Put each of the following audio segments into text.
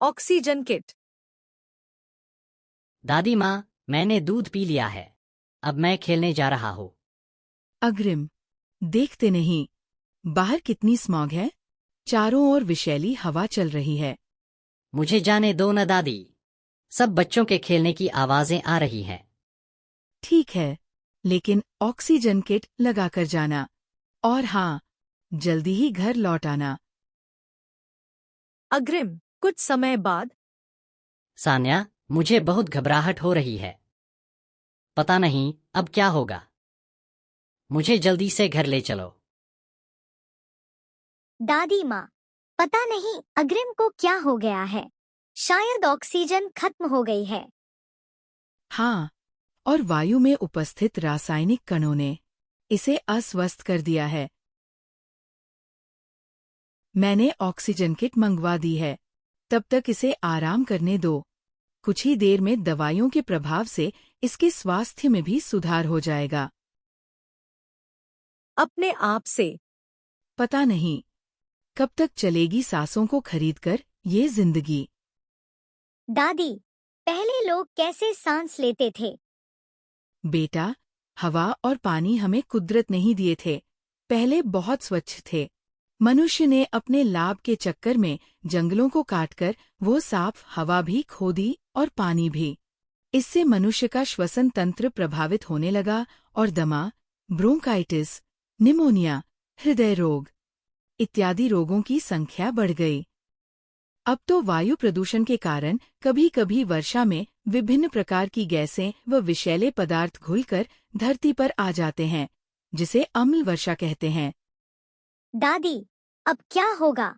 Oxygen kit. दादी माँ, मैंने दूध पी लिया है। अब मैं खेलने जा रहा हूँ। अग्रिम, देखते नहीं, बाहर कितनी स्मॉग है। चारों ओर विषैली हवा चल रही है। मुझे जाने दो न दादी। सब बच्चों के खेलने की आवाजें आ रही हैं। ठीक है, लेकिन ऑक्सीजन किट लगाकर जाना। और हाँ, जल्दी ही घर लौट आना। अग्रिम, कुछ समय बाद। सान्या, मुझे बहुत घबराहट हो रही है। पता नहीं अब क्या होगा। मुझे जल्दी से घर ले चलो। दादी माँ, पता नहीं अग्रिम को क्या हो गया है। शायद ऑक्सीजन खत्म हो गई है। हाँ, और वायु में उपस्थित रासायनिक कणों ने इसे अस्वस्थ कर दिया है। मैंने ऑक्सीजन किट मंगवा दी है। तब तक इसे आराम करने दो। कुछ ही देर में दवाइयों के प्रभाव से इसके स्वास्थ्य में भी सुधार हो जाएगा। अपने आप से। पता नहीं कब तक चलेगी सांसों को खरीदकर ये जिंदगी। दादी, पहले लोग कैसे सांस लेते थे? बेटा, हवा और पानी हमें कुदरत नहीं दिए थे। पहले बहुत स्वच्छ थे। मनुष्य ने अपने लाभ के चक्कर में जंगलों को काटकर वो साफ हवा भी खो दी और पानी भी। इससे मनुष्य का श्वसन तंत्र प्रभावित होने लगा और दमा, ब्रोंकाइटिस, निमोनिया, हृदय रोग इत्यादि रोगों की संख्या बढ़ गई। अब तो वायु प्रदूषण के कारण कभी कभी वर्षा में विभिन्न प्रकार की गैसें व विषैले पदार्थ घुलकर धरती पर आ जाते हैं, जिसे अम्ल वर्षा कहते हैं। दादी, अब क्या होगा?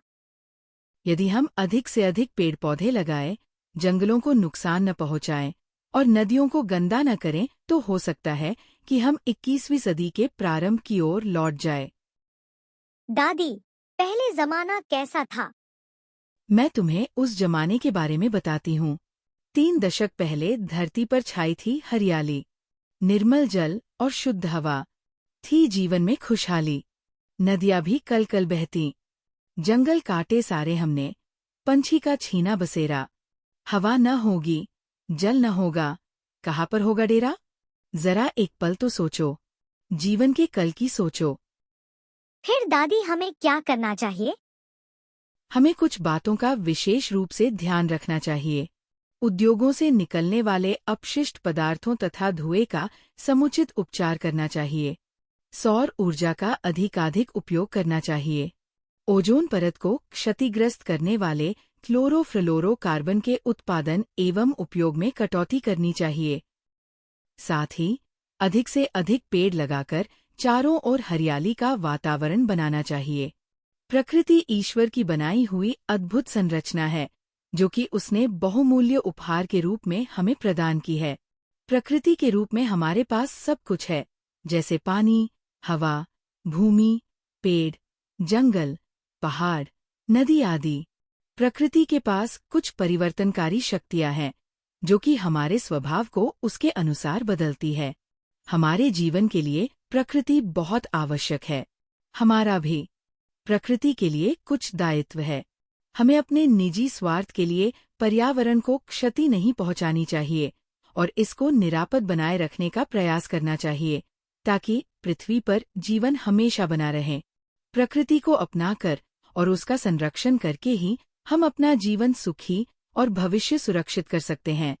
यदि हम अधिक से अधिक पेड़ पौधे लगाएं, जंगलों को नुकसान न पहुंचाएं और नदियों को गंदा न करें, तो हो सकता है कि हम 21वीं सदी के प्रारंभ की ओर लौट जाए। दादी, पहले जमाना कैसा था? मैं तुम्हें उस जमाने के बारे में बताती हूँ। 3 दशक पहले धरती पर छाई थी हरियाली, निर्मल जल और शुद्ध हवा। थी जीवन में खुशहाली। नदियाँ भी कल कल बहती। जंगल काटे सारे हमने, पंछी का छीना बसेरा। हवा न होगी, जल न होगा, कहाँ पर होगा डेरा? जरा एक पल तो सोचो, जीवन के कल की सोचो। फिर दादी, हमें क्या करना चाहिए? हमें कुछ बातों का विशेष रूप से ध्यान रखना चाहिए। उद्योगों से निकलने वाले अपशिष्ट पदार्थों तथा धुएं का समुचित उपचार करना चाहिए। सौर ऊर्जा का अधिकाधिक उपयोग करना चाहिए। ओजोन परत को क्षतिग्रस्त करने वाले क्लोरोफ्लोरोकार्बन के उत्पादन एवं उपयोग में कटौती करनी चाहिए। साथ ही अधिक से अधिक पेड़ लगाकर चारों ओर हरियाली का वातावरण बनाना चाहिए। प्रकृति ईश्वर की बनाई हुई अद्भुत संरचना है, जो कि उसने बहुमूल्य उपहार के रूप में हमें प्रदान की है। प्रकृति के रूप में हमारे पास सब कुछ है, जैसे पानी, हवा, भूमि, पेड़, जंगल, पहाड़, नदी आदि। प्रकृति के पास कुछ परिवर्तनकारी शक्तियां हैं, जो कि हमारे स्वभाव को उसके अनुसार बदलती है। हमारे जीवन के लिए प्रकृति बहुत आवश्यक है। हमारा भी प्रकृति के लिए कुछ दायित्व है। हमें अपने निजी स्वार्थ के लिए पर्यावरण को क्षति नहीं पहुंचानी चाहिए और इसको निरापद बनाए रखने का प्रयास करना चाहिए, ताकि पृथ्वी पर जीवन हमेशा बना रहे। प्रकृति को अपनाकर और उसका संरक्षण करके ही हम अपना जीवन सुखी और भविष्य सुरक्षित कर सकते हैं।